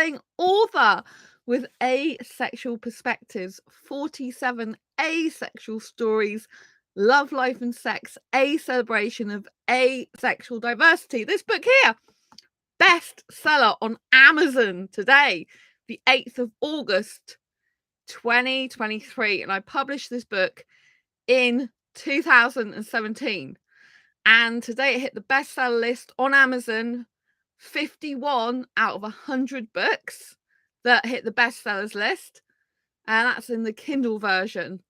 best-selling author with Asexual Perspectives, 47 asexual stories, love, life and sex, a celebration of asexual diversity. This book here, bestseller on Amazon today, the 8th of August, 2023. And I published this book in 2017. And today it hit the bestseller list on Amazon, 51 out of 100 books that hit the bestsellers list. And that's in the Kindle version.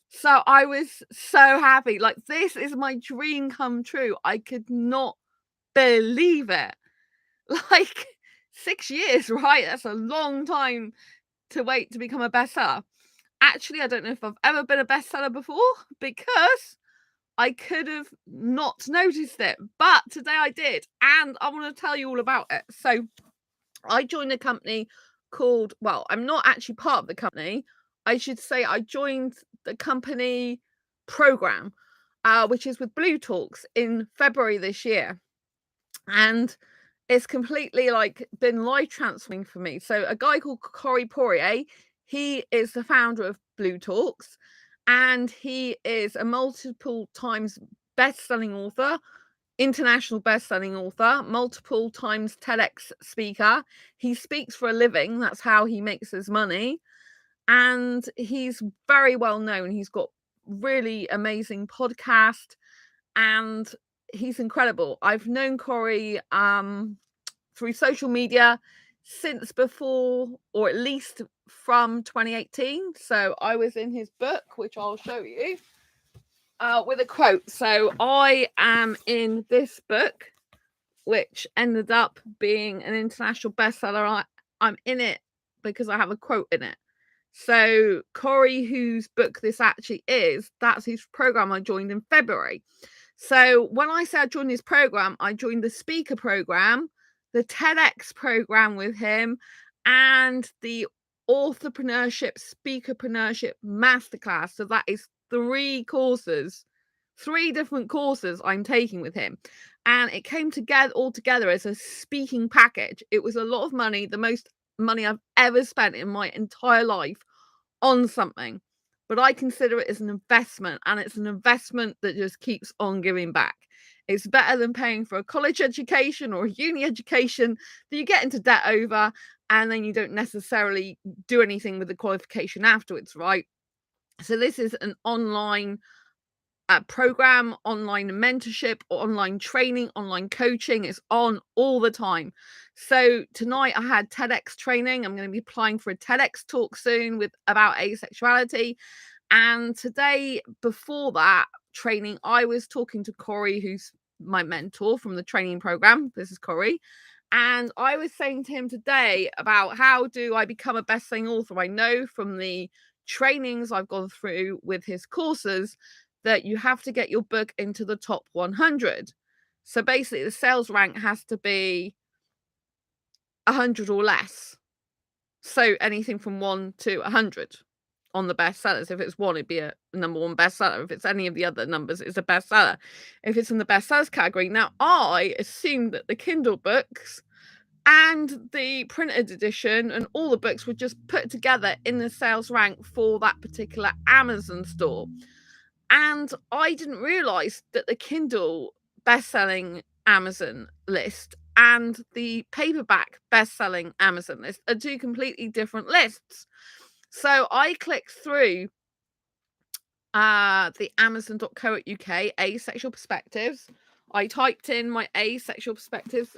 So I was so happy. Like, this is my dream come true. I could not believe it. Like, 6 years, right? That's a long time to wait to become a bestseller. Actually, I don't know if I've ever been a bestseller before, because I could have not noticed it, but today I did, and I want to tell you all about it. So I joined a company called, well, I'm not actually part of the company. I should say I joined the company program, which is with Blue Talks in February this year. And it's completely like been life transforming for me. So a guy called Corey Poirier, he is the founder of Blue Talks, and he is a multiple times best-selling author, international best-selling author, multiple times TEDx speaker. He speaks for a living. That's how he makes his money. And he's very well known. He's got really amazing podcast, and he's incredible. I've known Corey through social media since before, or at least from 2018. So I was in his book, which I'll show you, with a quote. So I am in this book, which ended up being an international bestseller. I'm in it because I have a quote in it. So Corey, whose book this actually is, that's his program I joined in February. So when I say I joined his program, I joined the speaker program, the TEDx program with him, and the authorpreneurship, speakerpreneurship masterclass. So that is 3 courses, 3 different courses I'm taking with him. And it came together all together as a speaking package. It was a lot of money, the most money I've ever spent in my entire life on something. But I consider it as an investment, and it's an investment that just keeps on giving back. It's better than paying for a college education or a uni education that you get into debt over, and then you don't necessarily do anything with the qualification afterwards, right? So this is an online program, online mentorship, online training, online coaching. It's on all the time. So tonight I had TEDx training. I'm going to be applying for a TEDx talk soon with about asexuality. And today, before that training, I was talking to Corey, who's my mentor from the training program. This is Corey. And I was saying to him today about how do I become a best-selling author. I know from the trainings I've gone through with his courses that you have to get your book into the top 100. So basically the sales rank has to be 100 or less. So anything from 1 to 100 on the bestsellers. If it's 1, it'd be a number 1 bestseller. If it's any of the other numbers, it's a bestseller. If it's in the bestsellers category. Now, I assumed that the Kindle books and the printed edition and all the books were just put together in the sales rank for that particular Amazon store. And I didn't realize that the Kindle best-selling Amazon list and the paperback best-selling Amazon list are 2 completely different lists. So I clicked through the amazon.co.uk Asexual Perspectives. I typed in my Asexual Perspectives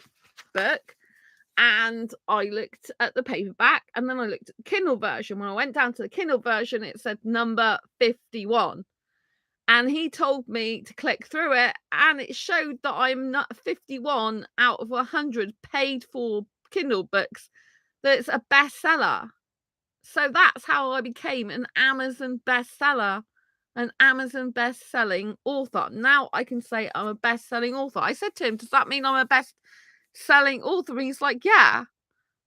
book, and I looked at the paperback, and then I looked at the Kindle version. When I went down to the Kindle version, it said number 51. And he told me to click through it, and it showed that I'm not 51 out of 100 paid for Kindle books that's a bestseller. So that's how I became an Amazon bestseller, an Amazon best-selling author. Now I can say I'm a best-selling author. I said to him, does that mean I'm a best-selling author? And he's like, yeah.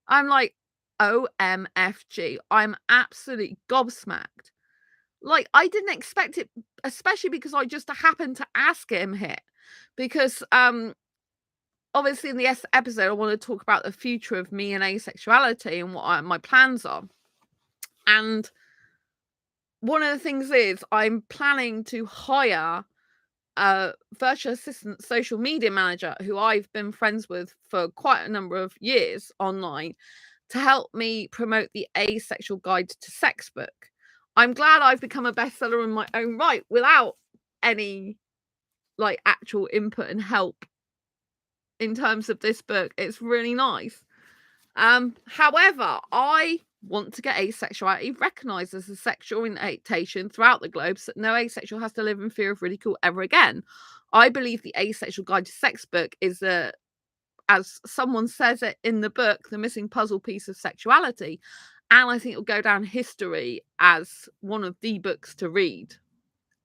I'm like, OMFG. I'm absolutely gobsmacked. Like, I didn't expect it, especially because I just happened to ask him here, because obviously in the episode, I want to talk about the future of me and asexuality and what my plans are. And one of the things is I'm planning to hire a virtual assistant social media manager who I've been friends with for quite a number of years online to help me promote the Asexual Guide to Sex book. I'm glad I've become a bestseller in my own right without any like actual input and help in terms of this book. It's really nice. However, I want to get asexuality recognised as a sexual orientation throughout the globe so that no asexual has to live in fear of ridicule ever again. I believe the Asexual Guide to Sex book is as someone says it in the book, the missing puzzle piece of sexuality. And I think it'll go down history as one of the books to read.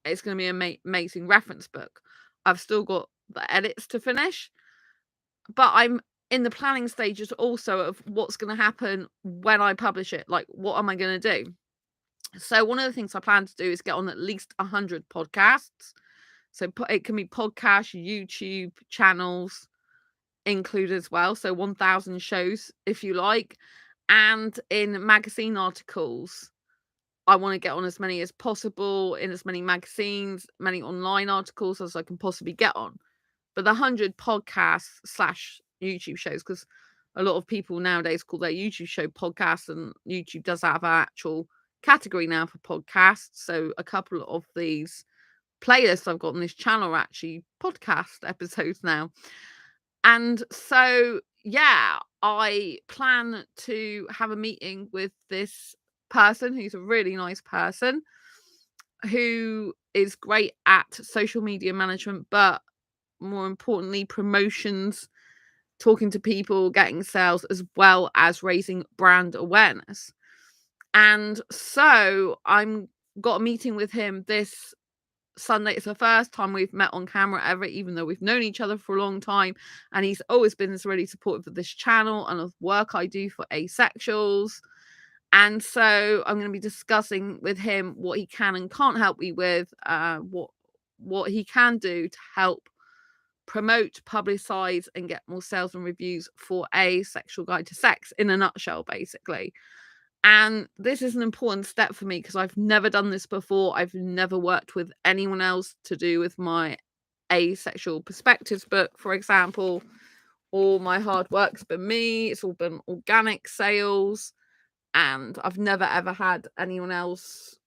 It's going to be an amazing reference book. I've still got the edits to finish, but I'm in the planning stages also of what's going to happen when I publish it. Like, what am I going to do? So one of the things I plan to do is get on at least 100 podcasts. So it can be podcasts, YouTube channels included as well. So 1,000 shows, if you like. And in magazine articles, I want to get on as many as possible in as many magazines, many online articles as I can possibly get on. But the 100 podcasts / YouTube shows, because a lot of people nowadays call their YouTube show podcasts, and YouTube does have an actual category now for podcasts. So a couple of these playlists I've got on this channel are actually podcast episodes now. And so, yeah, I plan to have a meeting with this person who's a really nice person who is great at social media management, but more importantly, promotions, talking to people, getting sales, as well as raising brand awareness. And so I'm got a meeting with him this Sunday. It's the first time we've met on camera ever, even though we've known each other for a long time. And he's always been really supportive of this channel and of work I do for asexuals. And so I'm going to be discussing with him what he can and can't help me with, what he can do to help promote, publicize, and get more sales and reviews for Asexual Guide to Sex in a nutshell, basically. And this is an important step for me because I've never done this before. I've never worked with anyone else to do with my Asexual Perspectives book, for example. All my hard work's been me. It's all been organic sales. And I've never ever had anyone else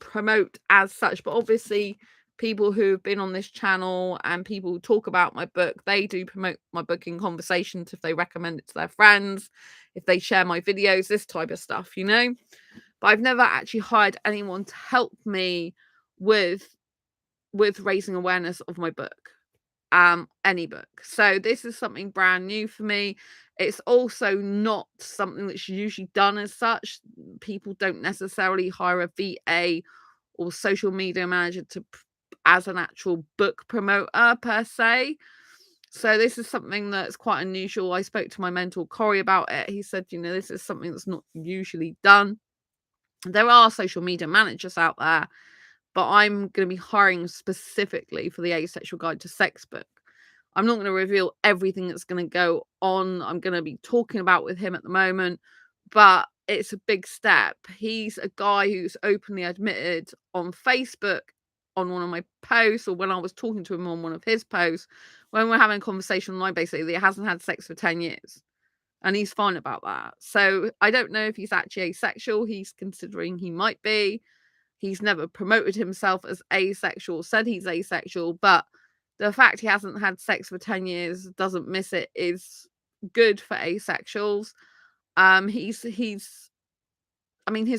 promote as such. But obviously, people who've been on this channel and people who talk about my book, they do promote my book in conversations if they recommend it to their friends, if they share my videos, this type of stuff, you know. But I've never actually hired anyone to help me with raising awareness of my book, any book. So this is something brand new for me. It's also not something that's usually done as such. People don't necessarily hire a VA or social media manager as an actual book promoter per se. So this is something that's quite unusual. I spoke to my mentor Corey about it. He said, this is something that's not usually done. There are social media managers out there, but I'm going to be hiring specifically for the Asexual Guide to Sex book. I'm not going to reveal everything that's going to go on. I'm going to be talking about with him at the moment, but it's a big step. He's a guy who's openly admitted on Facebook, on one of my posts, or when I was talking to him on one of his posts, when we're having a conversation online, basically, that he hasn't had sex for 10 years. And he's fine about that. So I don't know if he's actually asexual. He's considering he might be. He's never promoted himself as asexual, said he's asexual, but the fact he hasn't had sex for 10 years, doesn't miss it, is good for asexuals. His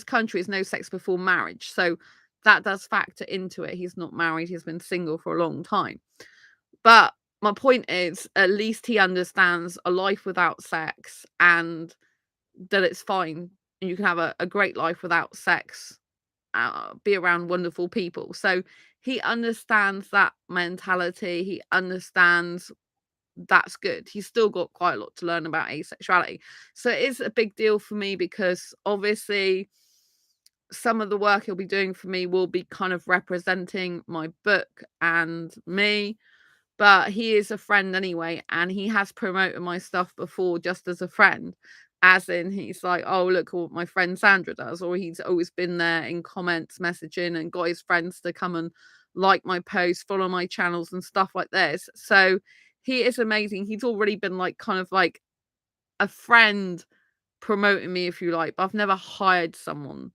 country is no sex before marriage, so that does factor into it. He's not married, he's been single for a long time. But my point is, at least he understands a life without sex and that it's fine. You can have a great life without sex, be around wonderful people. So he understands that mentality. He understands that's good. He's still got quite a lot to learn about asexuality. So it is a big deal for me because obviously some of the work he'll be doing for me will be kind of representing my book and me. but he is a friend anyway, and he has promoted my stuff before just as a friend. As in, he's like, "Oh, look what my friend Sandra does," or he's always been there in comments, messaging, and got his friends to come and like my posts, follow my channels, and stuff like this. So he is amazing. He's already been like kind of like a friend promoting me, if you like, but I've never hired someone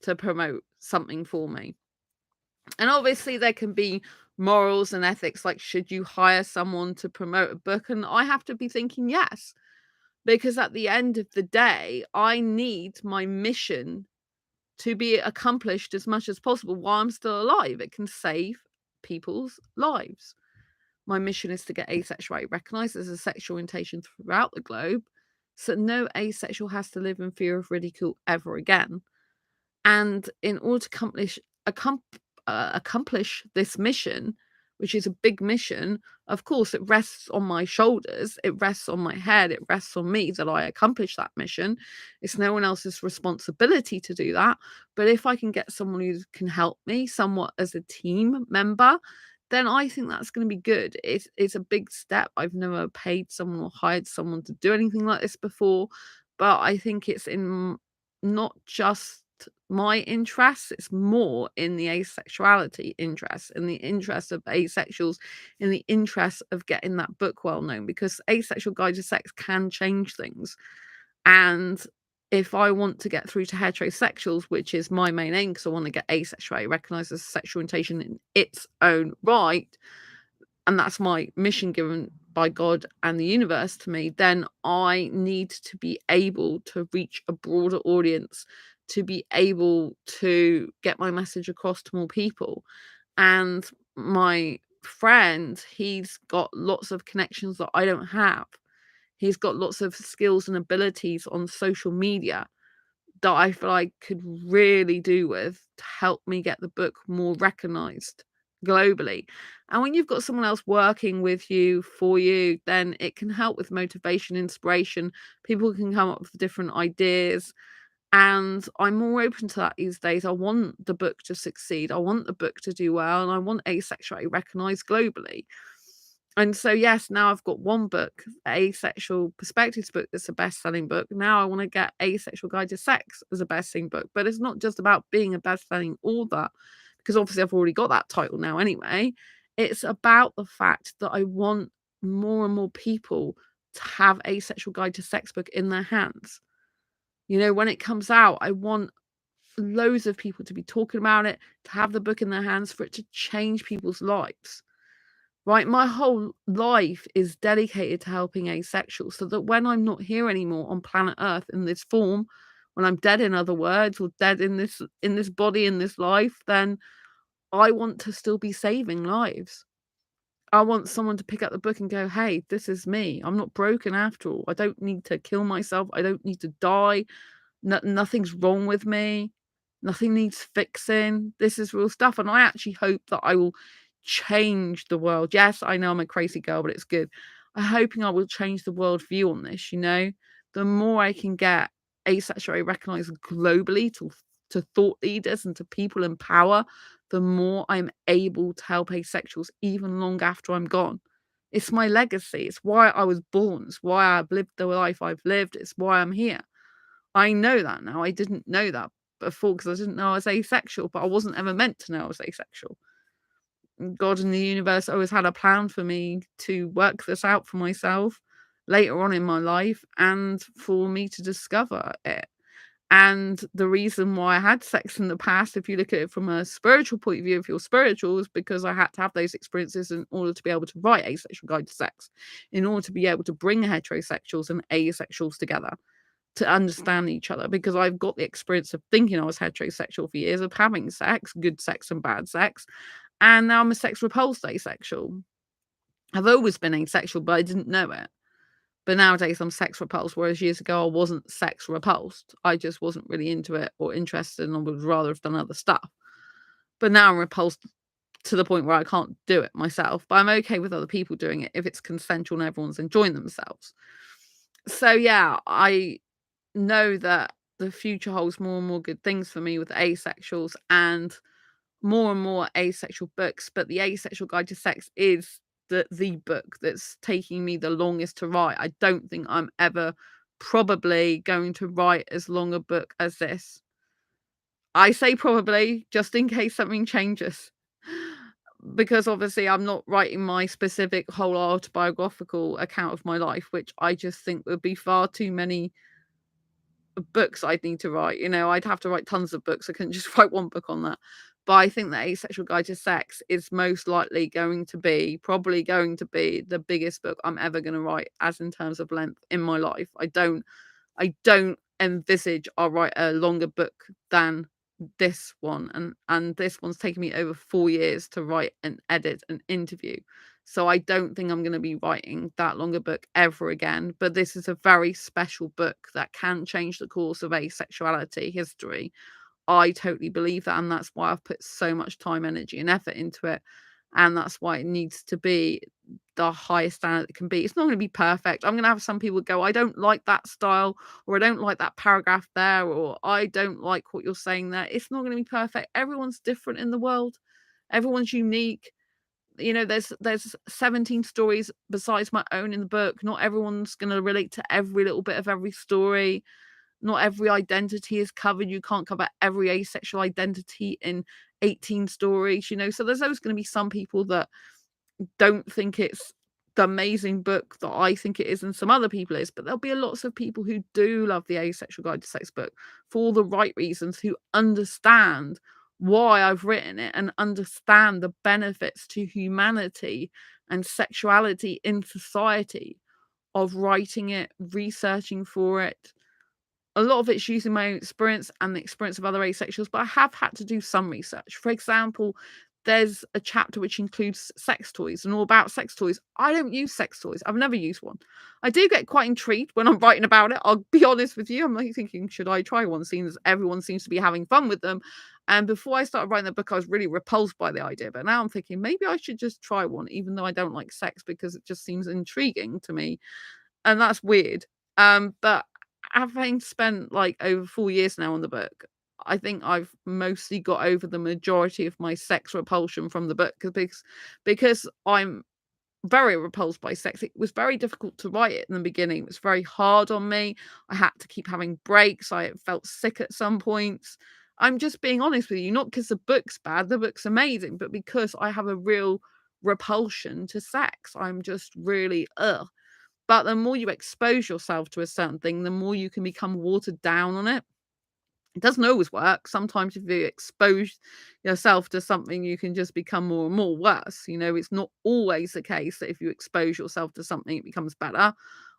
to promote something for me. And obviously, there can be morals and ethics, like should you hire someone to promote a book? And I have to be thinking yes, because at the end of the day, I need my mission to be accomplished as much as possible while I'm still alive. It can save people's lives. My mission is to get asexuality recognized as a sexual orientation throughout the globe, so no asexual has to live in fear of ridicule ever again. And in order to accomplish this mission, which is a big mission, of course, it rests on my shoulders, it rests on my head, it rests on me that I accomplish that mission. It's no one else's responsibility to do that. But if I can get someone who can help me somewhat as a team member, then I think that's going to be good. It's a big step. I've never paid someone or hired someone to do anything like this before, but I think it's in not just my interests, it's more in the asexuality interest, in the interest of asexuals, in the interest of getting that book well known, because Asexual Guide to Sex can change things. And if I want to get through to heterosexuals, which is my main aim, because I want to get asexuality recognized as a sexual orientation in its own right, and that's my mission given by God and the universe to me, then I need to be able to reach a broader audience, to be able to get my message across to more people. And my friend, he's got lots of connections that I don't have. He's got lots of skills and abilities on social media that I feel I could really do with to help me get the book more recognized globally. And when you've got someone else working with you, for you, then it can help with motivation, inspiration. People can come up with different ideas. And I'm more open to that these days. I want the book to succeed. I want the book to do well. And I want asexuality recognized globally. And so, yes, now I've got one book, Asexual Perspectives book, that's a best-selling book. Now I want to get Asexual Guide to Sex as a best-selling book. But it's not just about being a best-selling author, because obviously I've already got that title now anyway. It's about the fact that I want more and more people to have Asexual Guide to Sex book in their hands. You know, when it comes out, I want loads of people to be talking about it, to have the book in their hands, for it to change people's lives. Right, my whole life is dedicated to helping asexuals, so that when I'm not here anymore on planet Earth in this form, when I'm dead, in other words, or dead in this body, in this life, then I want to still be saving lives. I want someone to pick up the book and go, "Hey, this is me. I'm not broken after all. I don't need to kill myself. I don't need to die. Nothing's wrong with me. Nothing needs fixing. This is real stuff." And I actually hope that I will change the world. Yes, I know I'm a crazy girl, but it's good. I'm hoping I will change the world view on this, you know? The more I can get asexuality recognized globally to thought leaders and to people in power, the more I'm able to help asexuals even long after I'm gone. It's my legacy. It's why I was born. It's why I've lived the life I've lived. It's why I'm here. I know that now. I didn't know that before because I didn't know I was asexual, but I wasn't ever meant to know I was asexual. God and the universe always had a plan for me to work this out for myself later on in my life and for me to discover it. And the reason why I had sex in the past, if you look at it from a spiritual point of view, if you're spiritual, is because I had to have those experiences in order to be able to write Asexual Guide to Sex, in order to be able to bring heterosexuals and asexuals together to understand each other, because I've got the experience of thinking I was heterosexual for years, of having sex, good sex and bad sex, and now I'm a sex repulsed asexual. I've always been asexual, but I didn't know it. But nowadays I'm sex repulsed, whereas years ago I wasn't sex repulsed. I just wasn't really into it or interested, and I would rather have done other stuff. But now I'm repulsed to the point where I can't do it myself. But I'm okay with other people doing it if it's consensual and everyone's enjoying themselves. So yeah, I know that the future holds more and more good things for me with asexuals and more asexual books. But the Asexual Guide to Sex is the book that's taking me the longest to write. I don't think I'm ever probably going to write as long a book as this. I say probably just in case something changes. Because obviously I'm not writing my specific whole autobiographical account of my life, which I just think would be far too many books I'd need to write. I'd have to write tons of books. I couldn't just write one book on that. But I think that Asexual Guide to Sex is most likely probably going to be the biggest book I'm ever going to write, as in terms of length in my life. I don't envisage I'll write a longer book than this one, and this one's taken me over 4 years to write and edit and interview. So I don't think I'm going to be writing that longer book ever again, but this is a very special book that can change the course of asexuality history. I totally believe that, and that's why I've put so much time, energy, and effort into it. And that's why it needs to be the highest standard it can be. It's not going to be perfect. I'm going to have some people go, I don't like that style, or I don't like that paragraph there, or I don't like what you're saying there. It's not going to be perfect. Everyone's different in the world. Everyone's unique. There's 17 stories besides my own in the book. Not everyone's going to relate to every little bit of every story. Not every identity is covered. You can't cover every asexual identity in 18 stories, so there's always going to be some people that don't think it's the amazing book that I think it is, and some other people is, but there'll be lots of people who do love the Asexual Guide to Sex book for all the right reasons, who understand why I've written it and understand the benefits to humanity and sexuality in society of writing it, researching for it. A lot of it's using my own experience and the experience of other asexuals, but I have had to do some research. For example, there's a chapter which includes sex toys and all about sex toys. I don't use sex toys. I've never used one. I do get quite intrigued when I'm writing about it. I'll be honest with you. I'm like thinking, should I try one? Seeing as everyone seems to be having fun with them. And before I started writing the book, I was really repulsed by the idea. But now I'm thinking maybe I should just try one, even though I don't like sex, because it just seems intriguing to me. And that's weird. But having spent like over 4 years now on the book, I think I've mostly got over the majority of my sex repulsion from the book, because I'm very repulsed by sex. It was very difficult to write it in the beginning. It was very hard on me. I had to keep having breaks. I felt sick at some points. I'm just being honest with you, not because the book's bad, the book's amazing, but because I have a real repulsion to sex. I'm just really ugh. But the more you expose yourself to a certain thing, the more you can become watered down on it. It doesn't always work. Sometimes if you expose yourself to something, you can just become more and more worse. It's not always the case that if you expose yourself to something, it becomes better.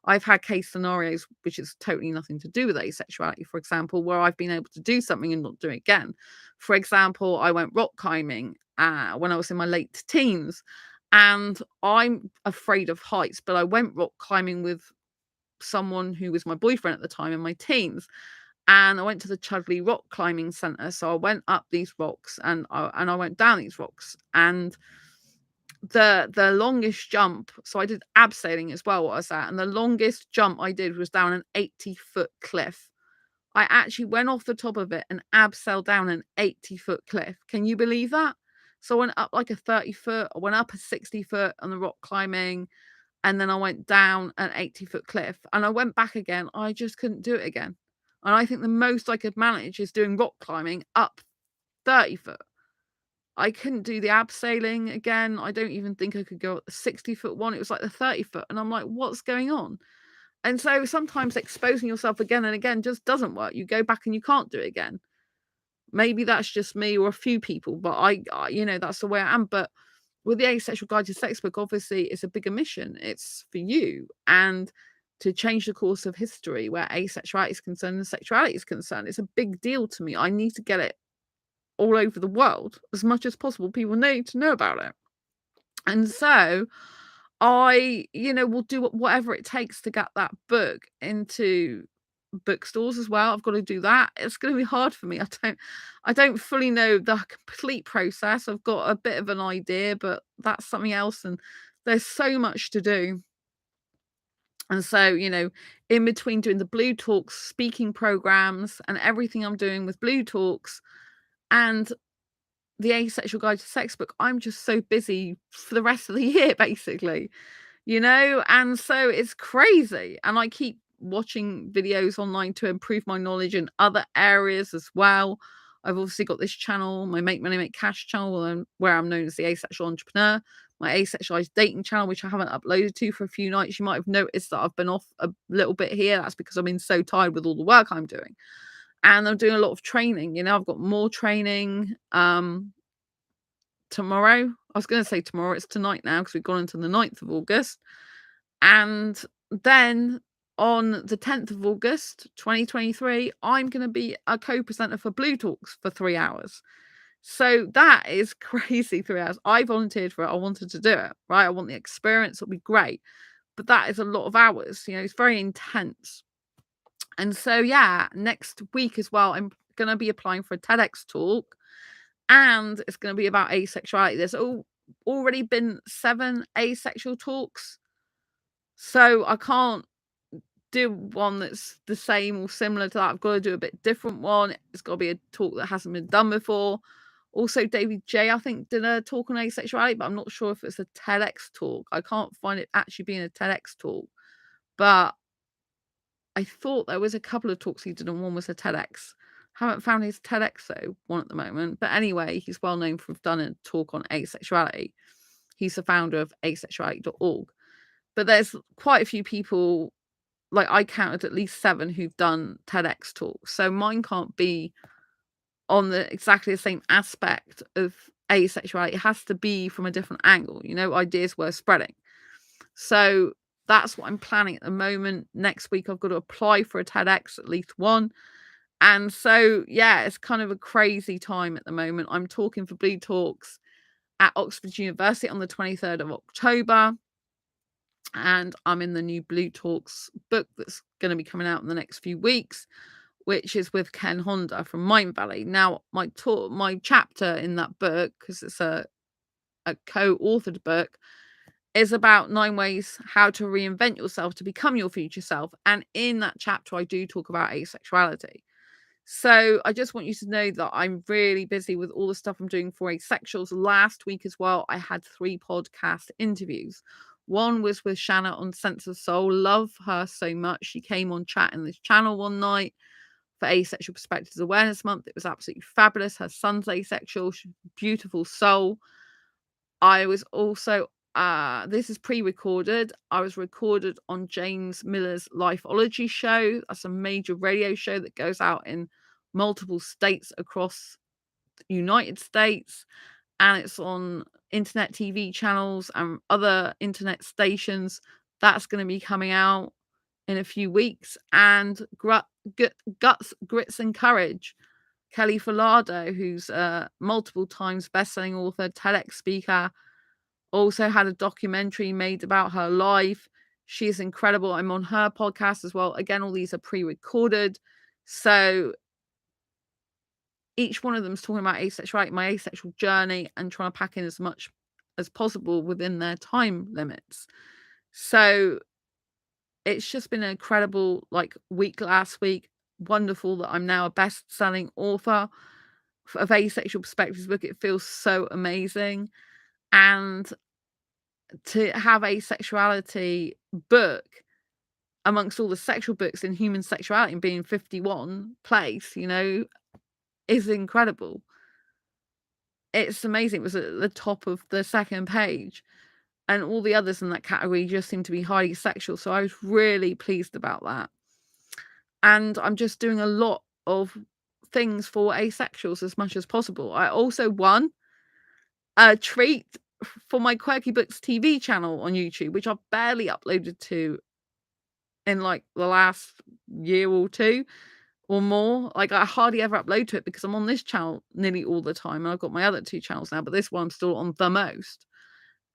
I've had case scenarios which is totally nothing to do with asexuality, for example, where I've been able to do something and not do it again. For example, I went rock climbing when I was in my late teens, and I'm afraid of heights, but I went rock climbing with someone who was my boyfriend at the time in my teens. And I went to the Chudley Rock Climbing Centre. So I went up these rocks and I went down these rocks. And the longest jump, so I did abseiling as well, what I was at. And the longest jump I did was down an 80-foot cliff. I actually went off the top of it and abseiled down an 80-foot cliff. Can you believe that? So I went up like a 30-foot, I went up a 60-foot on the rock climbing, and then I went down an 80-foot cliff, and I went back again. I just couldn't do it again. And I think the most I could manage is doing rock climbing up 30 foot. I couldn't do the abseiling again. I don't even think I could go up the 60-foot one. It was like the 30 foot. And I'm like, what's going on? And so sometimes exposing yourself again and again just doesn't work. You go back and you can't do it again. Maybe that's just me or a few people, but that's the way I am. But with the Asexual Guide to Sex book, obviously it's a bigger mission. It's for you and to change the course of history where asexuality is concerned and sexuality is concerned. It's a big deal to me. I need to get it all over the world as much as possible. People need to know about it. And so I, will do whatever it takes to get that book into bookstores as well. I've got to do that. It's going to be hard for me. I don't fully know the complete process. I've got a bit of an idea, but that's something else, and there's so much to do. And so, in between doing the Blue Talks speaking programs and everything I'm doing with Blue Talks and the Asexual Guide to Sex book, I'm just so busy for the rest of the year, basically, and so it's crazy. And I keep watching videos online to improve my knowledge in other areas as well. I've obviously got this channel, my Make Money Make Cash channel, where I'm known as the Asexual Entrepreneur, my Asexualise dating channel, which I haven't uploaded to for a few nights. You might have noticed that I've been off a little bit here. That's because I've been so tired with all the work I'm doing. And I'm doing a lot of training. I've got more training tomorrow. I was going to say tomorrow. It's tonight now because we've gone into the 9th of August. And then on the 10th of August, 2023, I'm going to be a co-presenter for Blue Talks for 3 hours. So that is crazy, 3 hours. I volunteered for it. I wanted to do it, right? I want the experience. It'll be great. But that is a lot of hours. It's very intense. And so, yeah, next week as well, I'm going to be applying for a TEDx talk. And it's going to be about asexuality. There's already been 7 asexual talks. So I can't do one that's the same or similar to that. I've got to do a bit different one. It's got to be a talk that hasn't been done before. Also, David J, I think, did a talk on asexuality, but I'm not sure if it's a TEDx talk. I can't find it actually being a TEDx talk. But I thought there was a couple of talks he did, and one was a TEDx. Haven't found his TEDx though, one at the moment. But anyway, he's well known for have done a talk on asexuality. He's the founder of asexuality.org. But there's quite a few people, like I counted at least 7 who've done TEDx talks. So mine can't be on exactly the same aspect of asexuality. It has to be from a different angle, ideas worth spreading. So that's what I'm planning at the moment. Next week, I've got to apply for a TEDx, at least one. And so, yeah, it's kind of a crazy time at the moment. I'm talking for Blue Talks at Oxford University on the 23rd of October. And I'm in the new Blue Talks book that's going to be coming out in the next few weeks, which is with Ken Honda from Mind Valley. Now, my chapter in that book, because it's a co-authored book, is about 9 ways how to reinvent yourself to become your future self. And in that chapter, I do talk about asexuality. So I just want you to know that I'm really busy with all the stuff I'm doing for Asexuals. Last week as well, I had 3 podcast interviews. One was with Shanna on Sense of Soul. Love her so much. She came on chat in this channel one night for Asexual Perspectives Awareness Month. It was absolutely fabulous. Her son's asexual. She's a beautiful soul. I was also, this is pre-recorded. I was recorded on James Miller's Lifeology show. That's a major radio show that goes out in multiple states across the United States. And it's on internet TV channels and other internet stations. That's going to be coming out in a few weeks. And Guts, Grits and Courage. Kelly Filado, who's a multiple times best-selling author, TEDx speaker, also had a documentary made about her life. She is incredible. I'm on her podcast as well. Again, all these are pre-recorded. So each one of them is talking about asexuality, my asexual journey, and trying to pack in as much as possible within their time limits. So it's just been an incredible week last week. Wonderful that I'm now a best-selling author of Asexual Perspectives book. It feels so amazing. And to have Asexuality book amongst all the sexual books in human sexuality and being 51 place, is incredible. It's amazing. It was at the top of the second page, and all the others in that category just seem to be highly sexual. So I was really pleased about that. And I'm just doing a lot of things for asexuals as much as possible. I also won a treat for my Quirky Books TV channel on YouTube, which I've barely uploaded to in the last year or 2 or more. I hardly ever upload to it because I'm on this channel nearly all the time, and I've got my other 2 channels now, but this one I'm still on the most.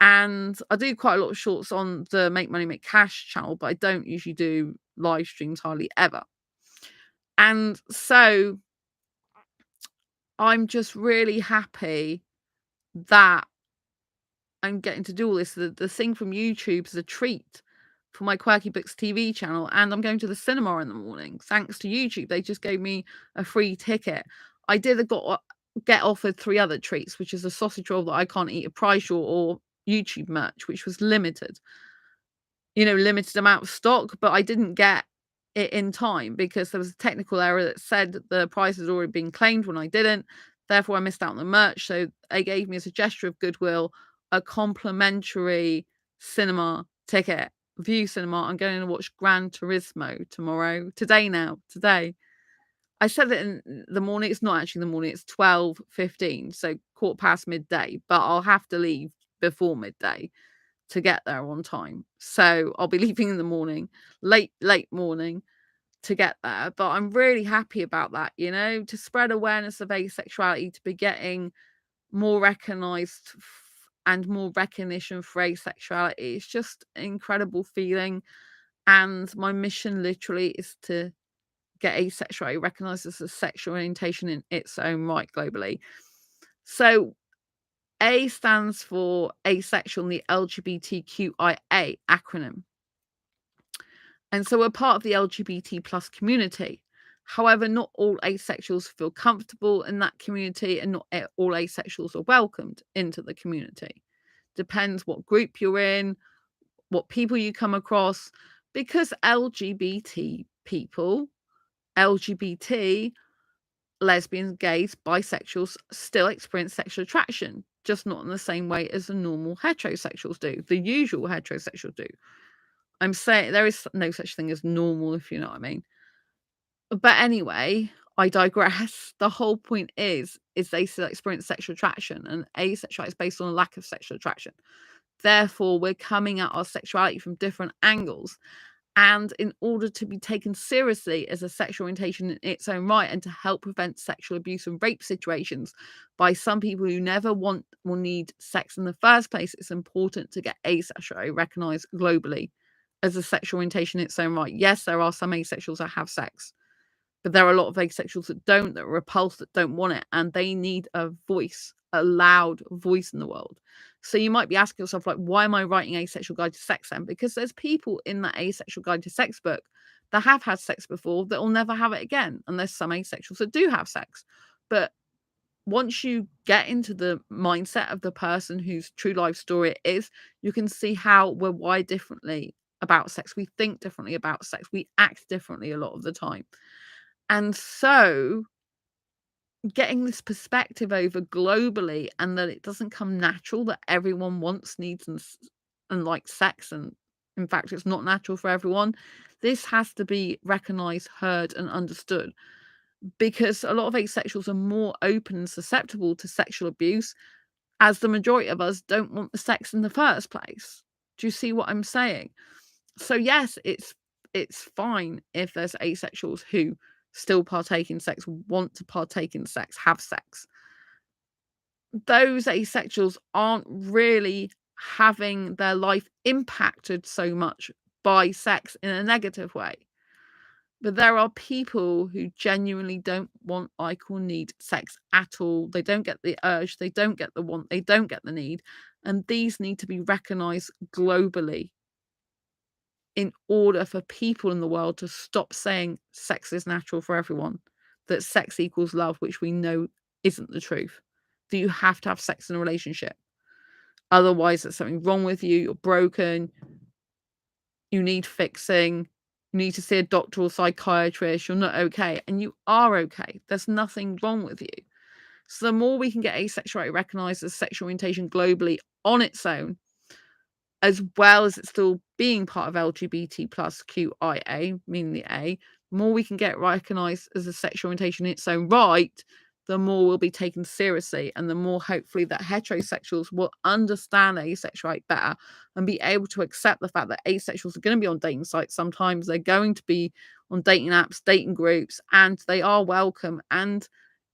And I do quite a lot of shorts on the Make Money Make Cash channel, but I don't usually do live streams hardly ever. And so I'm just really happy that I'm getting to do all this. The thing from YouTube is a treat for my Quirky Books TV channel, and I'm going to the cinema in the morning thanks to YouTube. They just gave me a free ticket. I get offered 3 other treats, which is a sausage roll that I can't eat, a prize or YouTube merch, which was limited. Limited amount of stock, but I didn't get it in time because there was a technical error that said the prize had already been claimed when I didn't. Therefore, I missed out on the merch. So they gave me, as a gesture of goodwill, a complimentary cinema ticket. View Cinema. I'm going to watch Gran Turismo today. I said it in the morning. It's not actually the morning. It's 12:15, so 15:15 midday. But I'll have to leave before midday to get there on time. So I'll be leaving in the morning, late morning, to get there. But I'm really happy about that, to spread awareness of asexuality, to be getting more recognized and more recognition for asexuality. It's just an incredible feeling. And my mission literally is to get asexuality recognized as a sexual orientation in its own right globally. So A stands for asexual in the LGBTQIA acronym. And so we're part of the LGBT plus community. However, not all asexuals feel comfortable in that community, and not all asexuals are welcomed into the community. Depends what group you're in, what people you come across, because LGBT people, LGBT, lesbians, gays, bisexuals still experience sexual attraction, just not in the same way as the normal heterosexuals do, the usual heterosexuals do. I'm saying there is no such thing as normal, if you know what I mean. But anyway, I digress. The whole point is they still experience sexual attraction, and asexuality is based on a lack of sexual attraction. Therefore, we're coming at our sexuality from different angles. And in order to be taken seriously as a sexual orientation in its own right, and to help prevent sexual abuse and rape situations by some people who never want or need sex in the first place, it's important to get asexuality recognized globally as a sexual orientation in its own right. Yes, there are some asexuals that have sex, but there are a lot of asexuals that don't, that are repulsed, that don't want it, and they need a voice, a loud voice in the world. So you might be asking yourself, like, why am I writing Asexual Guide to Sex then? Because there's people in that Asexual Guide to Sex book that have had sex before that will never have it again. And there's some asexuals that do have sex. But once you get into the mindset of the person whose true life story it is, you can see how we're wired differently about sex. We think differently about sex. We act differently a lot of the time. And so getting this perspective over globally, and that it doesn't come natural, that everyone wants, needs, and likes sex, and in fact it's not natural for everyone. This has to be recognized, heard, and understood, because a lot of asexuals are more open and susceptible to sexual abuse, as the majority of us don't want the sex in the first place. Do you see what I'm saying? So yes, it's fine if there's asexuals who still partake in sex, want to partake in sex, have sex. Those asexuals aren't really having their life impacted so much by sex in a negative way. But there are people who genuinely don't want, like, or need sex at all. They don't get the urge, they don't get the want, they don't get the need. And these need to be recognized globally in order for people in the world to stop saying sex is natural for everyone, that sex equals love, which we know isn't the truth. That you have to have sex in a relationship. Otherwise, there's something wrong with you, you're broken, you need fixing, you need to see a doctor or psychiatrist, you're not okay. And you are okay. There's nothing wrong with you. So the more we can get asexuality recognized as sexual orientation globally on its own, as well as it still being part of LGBT plus QIA, meaning the A, the more we can get recognized as a sexual orientation in its own right, the more we'll be taken seriously, and the more hopefully that heterosexuals will understand asexuality better and be able to accept the fact that asexuals are going to be on dating sites sometimes, they're going to be on dating apps, dating groups, and they are welcome. And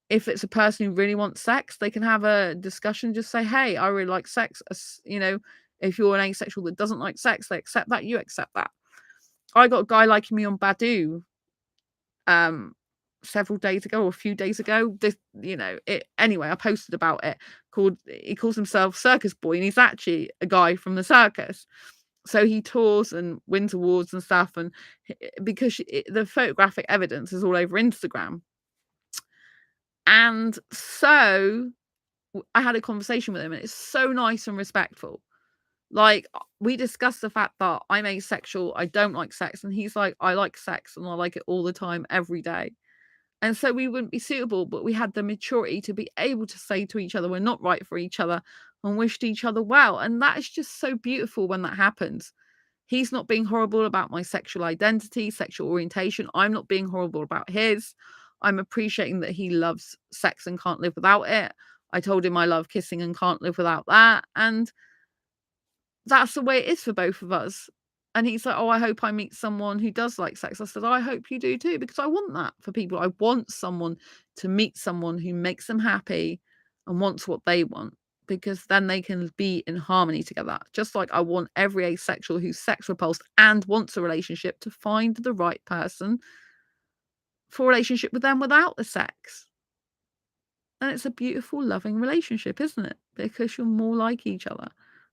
if it's a person who really wants sex, they can have a discussion, just say, hey, I really like sex. If you're an asexual that doesn't like sex, they accept that, you accept that. I got a guy liking me on Badoo several days ago, or a few days ago. Anyway, I posted about it. He calls himself Circus Boy, and he's actually a guy from the circus. So he tours and wins awards and stuff, and because the photographic evidence is all over Instagram. And so I had a conversation with him, and it's so nice and respectful. Like, we discussed the fact that I'm asexual, I don't like sex, and he's like, I like sex and I like it all the time, every day. And so we wouldn't be suitable, but we had the maturity to be able to say to each other, we're not right for each other, and wished each other well. And that is just so beautiful when that happens. He's not being horrible about my sexual identity, sexual orientation. I'm not being horrible about his. I'm appreciating that he loves sex and can't live without it. I told him I love kissing and can't live without that. And that's the way it is for both of us. And he's like, oh, I hope I meet someone who does like sex. I said, I hope you do too, because I want that for people. I want someone to meet someone who makes them happy and wants what they want, because then they can be in harmony together. Just like I want every asexual who's sex repulsed and wants a relationship to find the right person for a relationship with them without the sex. And it's a beautiful, loving relationship, isn't it? Because you're more like each other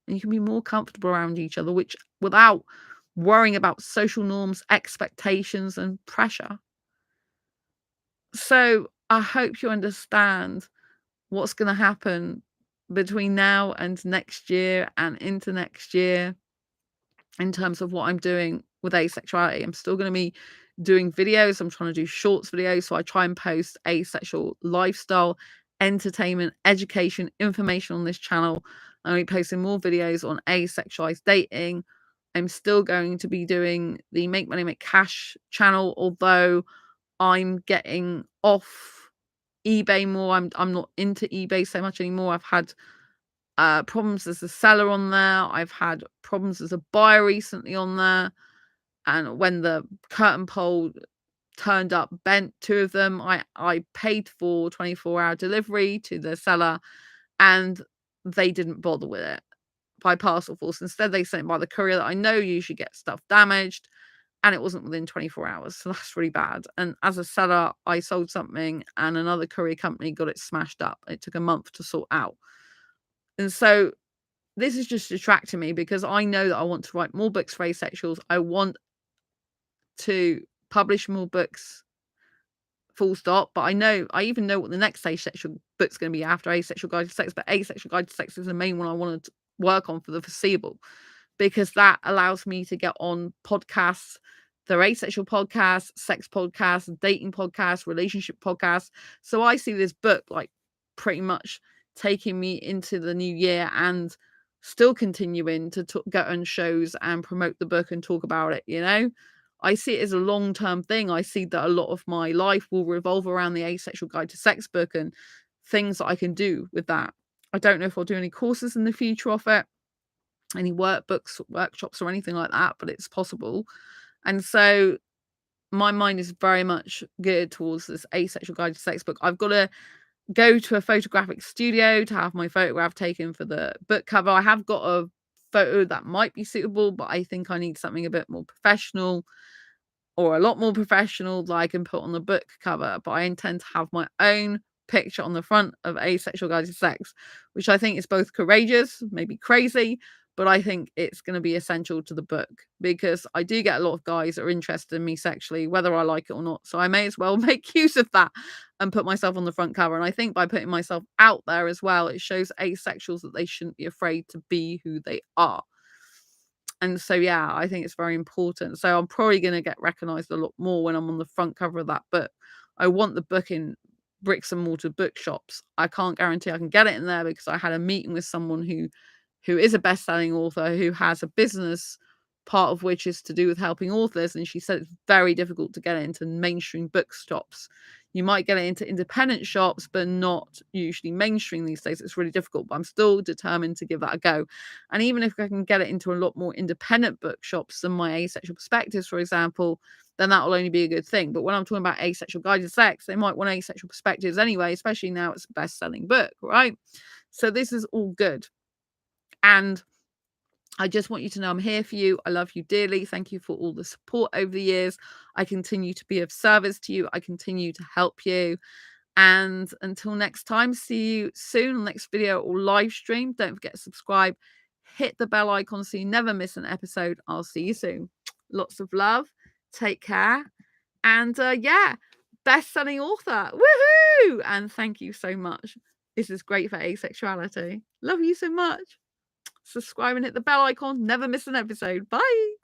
and you can be more comfortable around each other, which without worrying about social norms, expectations, and pressure. So I hope you understand what's going to happen between now and next year and into next year in terms of what I'm doing with asexuality. I'm still going to be doing videos. I'm trying to do shorts videos. So I try and post asexual lifestyle, entertainment, education, information on this channel. I'm going to be posting more videos on asexualized dating. I'm still going to be doing the Make Money Make Cash channel, although I'm getting off eBay more. I'm not into eBay so much anymore. I've had problems as a seller on there. I've had problems as a buyer recently on there. And when the curtain pole turned up, bent two of them, I paid for 24-hour delivery to the seller, and they didn't bother with it by parcel force. Instead, they sent it by the courier that I know usually gets stuff damaged, and it wasn't within 24 hours. So that's really bad. And as a seller, I sold something and another courier company got it smashed up. It took a month to sort out. And so this is just distracting me, because I know that I want to write more books for asexuals. I want to publish more books, full stop. But I even know what the next asexual book's going to be after Asexual Guide to Sex. But Asexual Guide to Sex is the main one I want to work on for the foreseeable, because that allows me to get on podcasts. There are asexual podcasts, sex podcasts, dating podcasts, relationship podcasts. So I see this book like pretty much taking me into the new year and still continuing to go on shows and promote the book and talk about it, you know? I see it as a long-term thing. I see that a lot of my life will revolve around the Asexual Guide to Sex book and things that I can do with that. I don't know if I'll do any courses in the future of it, any workbooks, workshops or anything like that, but it's possible. And so my mind is very much geared towards this Asexual Guide to Sex book. I've got to go to a photographic studio to have my photograph taken for the book cover. I have got a photo that might be suitable, but I think I need something a bit more professional, or a lot more professional, that I can put on the book cover. But I intend to have my own picture on the front of Asexual Guide to Sex, which I think is both courageous, maybe crazy, but I think it's going to be essential to the book, because I do get a lot of guys that are interested in me sexually, whether I like it or not. So I may as well make use of that and put myself on the front cover. And I think by putting myself out there as well, it shows asexuals that they shouldn't be afraid to be who they are. And so, yeah, I think it's very important. So I'm probably going to get recognized a lot more when I'm on the front cover of that book. I want the book in bricks and mortar bookshops. I can't guarantee I can get it in there, because I had a meeting with someone who is a best-selling author, who has a business, part of which is to do with helping authors. And she said it's very difficult to get it into mainstream bookshops. You might get it into independent shops, but not usually mainstream these days. It's really difficult, but I'm still determined to give that a go. And even if I can get it into a lot more independent bookshops than my Asexual Perspectives, for example, then that will only be a good thing. But when I'm talking about Asexual Guide to Sex, they might want Asexual Perspectives anyway, especially now it's a best-selling book, right? So this is all good. And I just want you to know I'm here for you. I love you dearly. Thank you for all the support over the years. I continue to be of service to you. I continue to help you. And until next time, see you soon on the next video or live stream. Don't forget to subscribe. Hit the bell icon so you never miss an episode. I'll see you soon. Lots of love. Take care. And yeah, best-selling author. Woohoo! And thank you so much. This is great for asexuality. Love you so much. Subscribe and hit the bell icon. Never miss an episode. Bye.